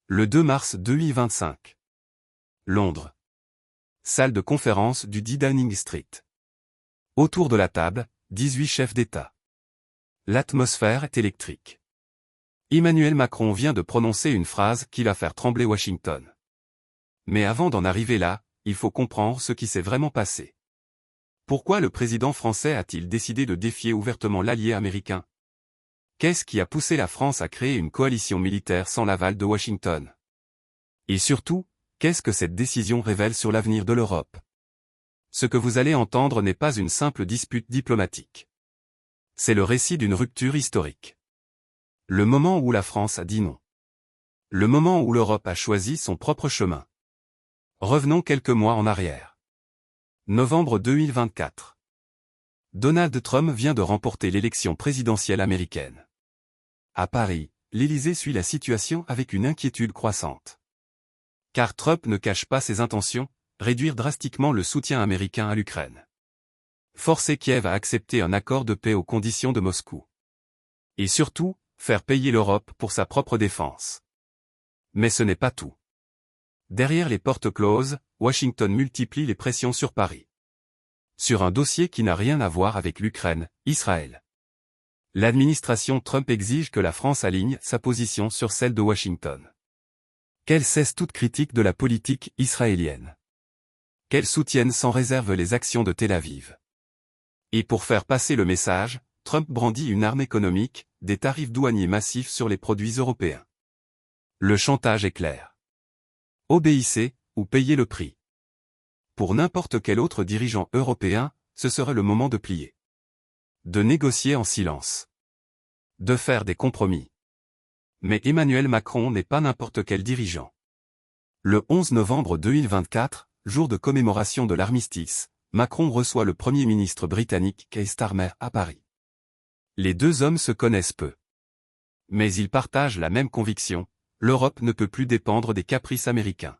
Le 2 mars 2025. Londres. Salle de conférence du 10 Downing Street. Autour de la table, 18 chefs d'État. L'atmosphère est électrique. Emmanuel Macron vient de prononcer une phrase qui va faire trembler Washington. Mais avant d'en arriver là, il faut comprendre ce qui s'est vraiment passé. Pourquoi le président français a-t-il décidé de défier ouvertement l'allié américain? Qu'est-ce qui a poussé la France à créer une coalition militaire sans l'aval de Washington? Et surtout, qu'est-ce que cette décision révèle sur l'avenir de l'Europe? Ce que vous allez entendre n'est pas une simple dispute diplomatique. C'est le récit d'une rupture historique. Le moment où la France a dit non. Le moment où l'Europe a choisi son propre chemin. Revenons quelques mois en arrière. Novembre 2024. Donald Trump vient de remporter l'élection présidentielle américaine. À Paris, l'Élysée suit la situation avec une inquiétude croissante. Car Trump ne cache pas ses intentions, réduire drastiquement le soutien américain à l'Ukraine. Forcer Kiev à accepter un accord de paix aux conditions de Moscou. Et surtout, faire payer l'Europe pour sa propre défense. Mais ce n'est pas tout. Derrière les portes closes, Washington multiplie les pressions sur Paris. Sur un dossier qui n'a rien à voir avec l'Ukraine, Israël. L'administration Trump exige que la France aligne sa position sur celle de Washington. Qu'elle cesse toute critique de la politique israélienne. Qu'elle soutienne sans réserve les actions de Tel Aviv. Et pour faire passer le message, Trump brandit une arme économique, des tarifs douaniers massifs sur les produits européens. Le chantage est clair. Obéissez, ou payez le prix. Pour n'importe quel autre dirigeant européen, ce serait le moment de plier. De négocier en silence. De faire des compromis. Mais Emmanuel Macron n'est pas n'importe quel dirigeant. Le 11 novembre 2024, jour de commémoration de l'armistice, Macron reçoit le Premier ministre britannique Keir Starmer à Paris. Les deux hommes se connaissent peu. Mais ils partagent la même conviction, l'Europe ne peut plus dépendre des caprices américains.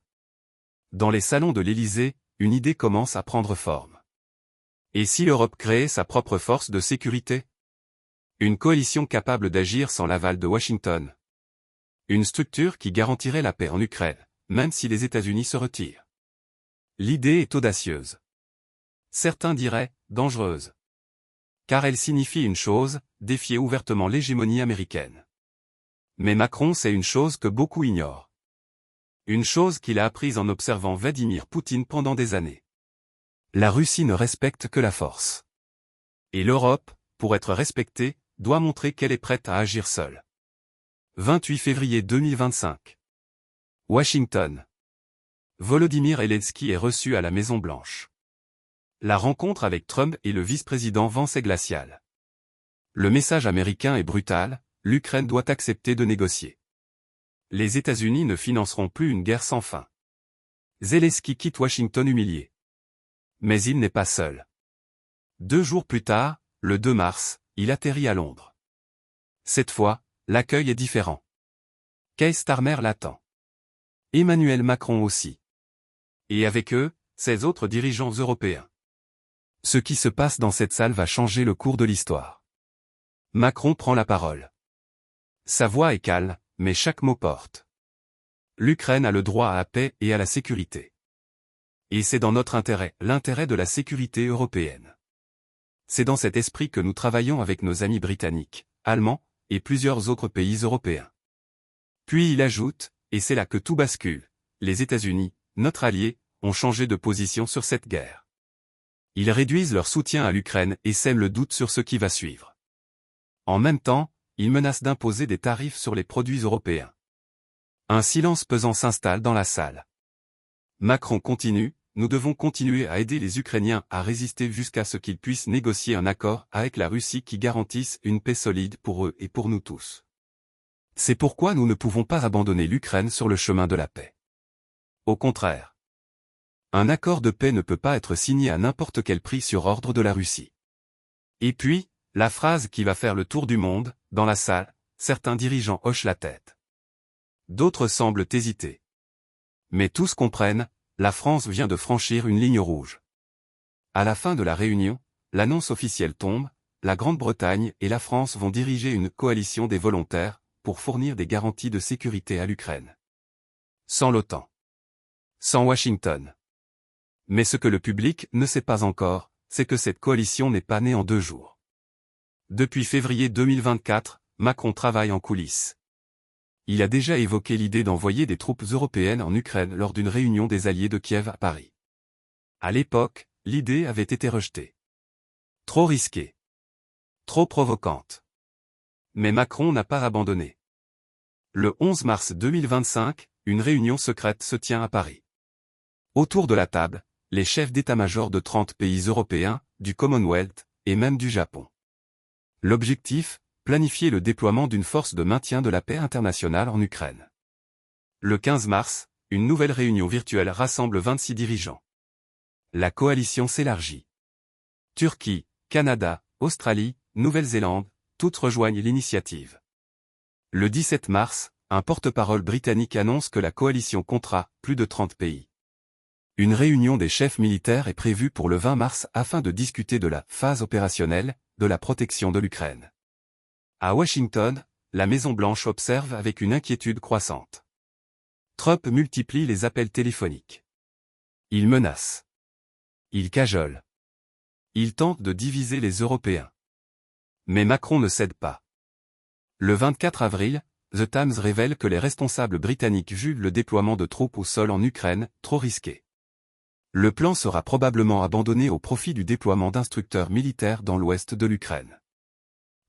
Dans les salons de l'Élysée, une idée commence à prendre forme. Et si l'Europe créait sa propre force de sécurité? Une coalition capable d'agir sans l'aval de Washington. Une structure qui garantirait la paix en Ukraine, même si les États-Unis se retirent. L'idée est audacieuse. Certains diraient, dangereuse. Car elle signifie une chose, défier ouvertement l'hégémonie américaine. Mais Macron sait une chose que beaucoup ignorent. Une chose qu'il a apprise en observant Vladimir Poutine pendant des années. La Russie ne respecte que la force. Et l'Europe, pour être respectée, doit montrer qu'elle est prête à agir seule. 28 février 2025. Washington. Volodymyr Zelensky est reçu à la Maison-Blanche. La rencontre avec Trump et le vice-président Vance est glaciale. Le message américain est brutal, l'Ukraine doit accepter de négocier. Les États-Unis ne financeront plus une guerre sans fin. Zelensky quitte Washington humilié. Mais il n'est pas seul. 2 jours plus tard, le 2 mars, il atterrit à Londres. Cette fois, l'accueil est différent. Keir Starmer l'attend. Emmanuel Macron aussi. Et avec eux, ces autres dirigeants européens. Ce qui se passe dans cette salle va changer le cours de l'histoire. Macron prend la parole. Sa voix est calme, mais chaque mot porte. L'Ukraine a le droit à la paix et à la sécurité. Et c'est dans notre intérêt, l'intérêt de la sécurité européenne. C'est dans cet esprit que nous travaillons avec nos amis britanniques, allemands, et plusieurs autres pays européens. Puis il ajoute, et c'est là que tout bascule, les États-Unis, notre allié, ont changé de position sur cette guerre. Ils réduisent leur soutien à l'Ukraine et sèment le doute sur ce qui va suivre. En même temps, ils menacent d'imposer des tarifs sur les produits européens. Un silence pesant s'installe dans la salle. Macron continue, nous devons continuer à aider les Ukrainiens à résister jusqu'à ce qu'ils puissent négocier un accord avec la Russie qui garantisse une paix solide pour eux et pour nous tous. C'est pourquoi nous ne pouvons pas abandonner l'Ukraine sur le chemin de la paix. Au contraire. Un accord de paix ne peut pas être signé à n'importe quel prix sur ordre de la Russie. Et puis, la phrase qui va faire le tour du monde, dans la salle, certains dirigeants hochent la tête. D'autres semblent hésiter. Mais tous comprennent, la France vient de franchir une ligne rouge. À la fin de la réunion, l'annonce officielle tombe, la Grande-Bretagne et la France vont diriger une coalition des volontaires, pour fournir des garanties de sécurité à l'Ukraine. Sans l'OTAN. Sans Washington. Mais ce que le public ne sait pas encore, c'est que cette coalition n'est pas née en 2 jours. Depuis février 2024, Macron travaille en coulisses. Il a déjà évoqué l'idée d'envoyer des troupes européennes en Ukraine lors d'une réunion des alliés de Kiev à Paris. À l'époque, l'idée avait été rejetée. Trop risquée. Trop provocante. Mais Macron n'a pas abandonné. Le 11 mars 2025, une réunion secrète se tient à Paris. Autour de la table, les chefs d'état-major de 30 pays européens, du Commonwealth, et même du Japon. L'objectif, planifier le déploiement d'une force de maintien de la paix internationale en Ukraine. Le 15 mars, une nouvelle réunion virtuelle rassemble 26 dirigeants. La coalition s'élargit. Turquie, Canada, Australie, Nouvelle-Zélande, toutes rejoignent l'initiative. Le 17 mars, un porte-parole britannique annonce que la coalition comptera plus de 30 pays. Une réunion des chefs militaires est prévue pour le 20 mars afin de discuter de la phase opérationnelle de la protection de l'Ukraine. À Washington, la Maison-Blanche observe avec une inquiétude croissante. Trump multiplie les appels téléphoniques. Il menace. Il cajole. Il tente de diviser les Européens. Mais Macron ne cède pas. Le 24 avril, The Times révèle que les responsables britanniques jugent le déploiement de troupes au sol en Ukraine trop risqué. Le plan sera probablement abandonné au profit du déploiement d'instructeurs militaires dans l'ouest de l'Ukraine.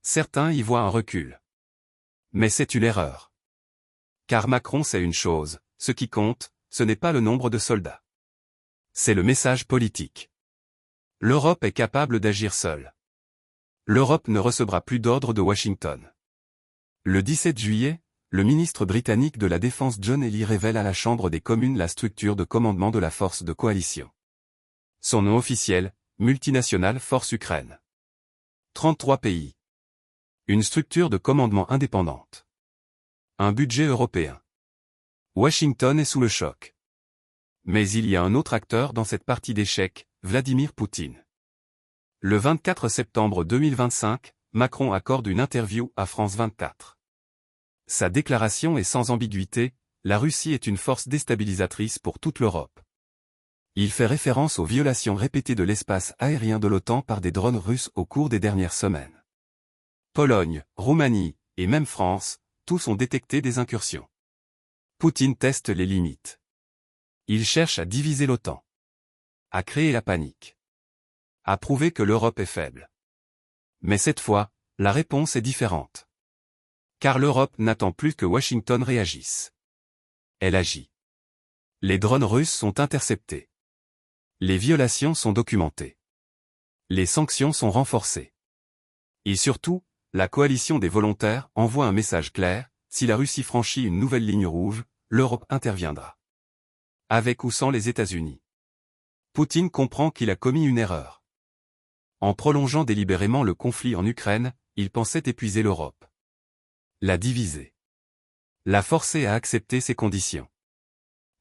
Certains y voient un recul. Mais c'est une erreur. Car Macron sait une chose, ce qui compte, ce n'est pas le nombre de soldats. C'est le message politique. L'Europe est capable d'agir seule. L'Europe ne recevra plus d'ordre de Washington. Le 17 juillet, le ministre britannique de la Défense John Healey révèle à la Chambre des communes la structure de commandement de la force de coalition. Son nom officiel, Multinational Force Ukraine. 33 pays. Une structure de commandement indépendante. Un budget européen. Washington est sous le choc. Mais il y a un autre acteur dans cette partie d'échecs, Vladimir Poutine. Le 24 septembre 2025, Macron accorde une interview à France 24. Sa déclaration est sans ambiguïté, la Russie est une force déstabilisatrice pour toute l'Europe. Il fait référence aux violations répétées de l'espace aérien de l'OTAN par des drones russes au cours des dernières semaines. Pologne, Roumanie, et même France, tous ont détecté des incursions. Poutine teste les limites. Il cherche à diviser l'OTAN. À créer la panique. À prouver que l'Europe est faible. Mais cette fois, la réponse est différente. Car l'Europe n'attend plus que Washington réagisse. Elle agit. Les drones russes sont interceptés. Les violations sont documentées. Les sanctions sont renforcées. Et surtout, la coalition des volontaires envoie un message clair, si la Russie franchit une nouvelle ligne rouge, l'Europe interviendra. Avec ou sans les États-Unis. Poutine comprend qu'il a commis une erreur. En prolongeant délibérément le conflit en Ukraine, il pensait épuiser l'Europe. La diviser. La forcer à accepter ses conditions.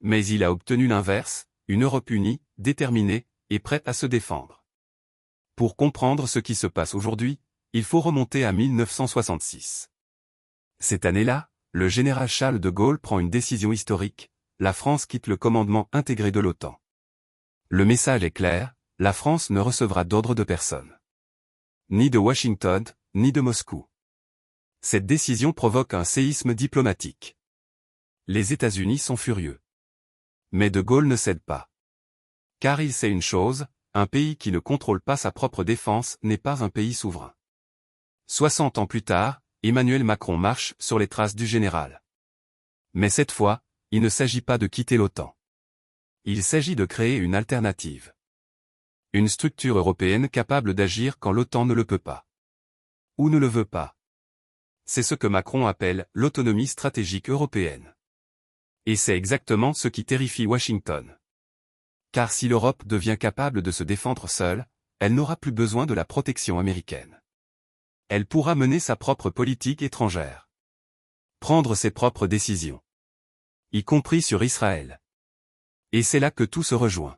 Mais il a obtenu l'inverse, une Europe unie, déterminée, et prête à se défendre. Pour comprendre ce qui se passe aujourd'hui, il faut remonter à 1966. Cette année-là, le général Charles de Gaulle prend une décision historique, la France quitte le commandement intégré de l'OTAN. Le message est clair, la France ne recevra d'ordre de personne. Ni de Washington, ni de Moscou. Cette décision provoque un séisme diplomatique. Les États-Unis sont furieux. Mais de Gaulle ne cède pas. Car il sait une chose, un pays qui ne contrôle pas sa propre défense n'est pas un pays souverain. 60 ans plus tard, Emmanuel Macron marche sur les traces du général. Mais cette fois, il ne s'agit pas de quitter l'OTAN. Il s'agit de créer une alternative. Une structure européenne capable d'agir quand l'OTAN ne le peut pas. Ou ne le veut pas. C'est ce que Macron appelle l'autonomie stratégique européenne. Et c'est exactement ce qui terrifie Washington. Car si l'Europe devient capable de se défendre seule, elle n'aura plus besoin de la protection américaine. Elle pourra mener sa propre politique étrangère. Prendre ses propres décisions. Y compris sur Israël. Et c'est là que tout se rejoint.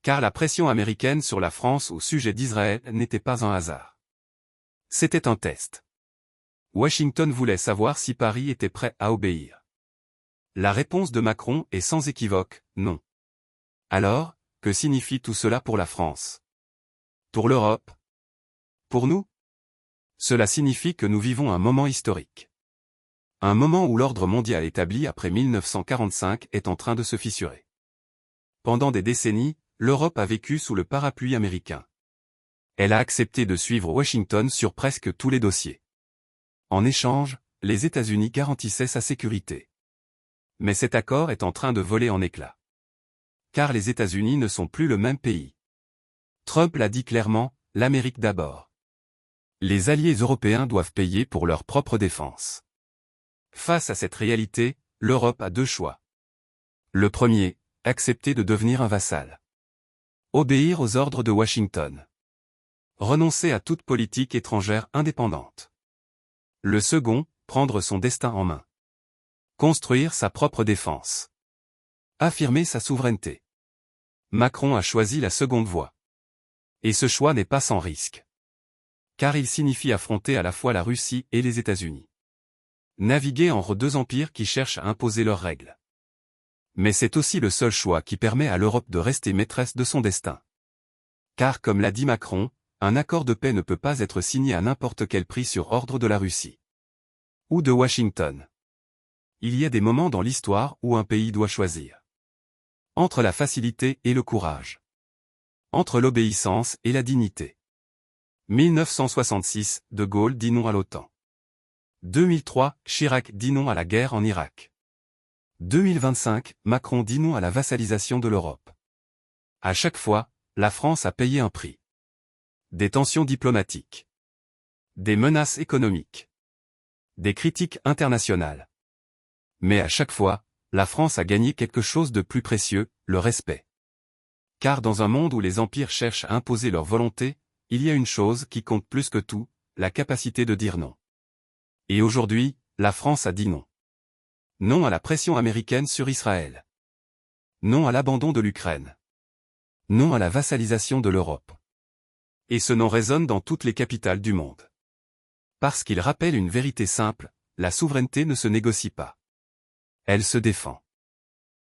Car la pression américaine sur la France au sujet d'Israël n'était pas un hasard. C'était un test. Washington voulait savoir si Paris était prêt à obéir. La réponse de Macron est sans équivoque, non. Alors, que signifie tout cela pour la France? Pour l'Europe? Pour nous? Cela signifie que nous vivons un moment historique. Un moment où l'ordre mondial établi après 1945 est en train de se fissurer. Pendant des décennies, l'Europe a vécu sous le parapluie américain. Elle a accepté de suivre Washington sur presque tous les dossiers. En échange, les États-Unis garantissaient sa sécurité. Mais cet accord est en train de voler en éclats. Car les États-Unis ne sont plus le même pays. Trump l'a dit clairement, l'Amérique d'abord. Les alliés européens doivent payer pour leur propre défense. Face à cette réalité, l'Europe a deux choix. Le premier, accepter de devenir un vassal. Obéir aux ordres de Washington. Renoncer à toute politique étrangère indépendante. Le second, prendre son destin en main. Construire sa propre défense. Affirmer sa souveraineté. Macron a choisi la seconde voie. Et ce choix n'est pas sans risque. Car il signifie affronter à la fois la Russie et les États-Unis. Naviguer entre deux empires qui cherchent à imposer leurs règles. Mais c'est aussi le seul choix qui permet à l'Europe de rester maîtresse de son destin. Car comme l'a dit Macron, un accord de paix ne peut pas être signé à n'importe quel prix sur ordre de la Russie. Ou de Washington. Il y a des moments dans l'histoire où un pays doit choisir. Entre la facilité et le courage. Entre l'obéissance et la dignité. 1966, De Gaulle dit non à l'OTAN. 2003, Chirac dit non à la guerre en Irak. 2025, Macron dit non à la vassalisation de l'Europe. À chaque fois, la France a payé un prix. Des tensions diplomatiques. Des menaces économiques. Des critiques internationales. Mais à chaque fois, la France a gagné quelque chose de plus précieux, le respect. Car dans un monde où les empires cherchent à imposer leur volonté, il y a une chose qui compte plus que tout, la capacité de dire non. Et aujourd'hui, la France a dit non. Non à la pression américaine sur Israël. Non à l'abandon de l'Ukraine. Non à la vassalisation de l'Europe. Et ce non résonne dans toutes les capitales du monde. Parce qu'il rappelle une vérité simple, la souveraineté ne se négocie pas. Elle se défend.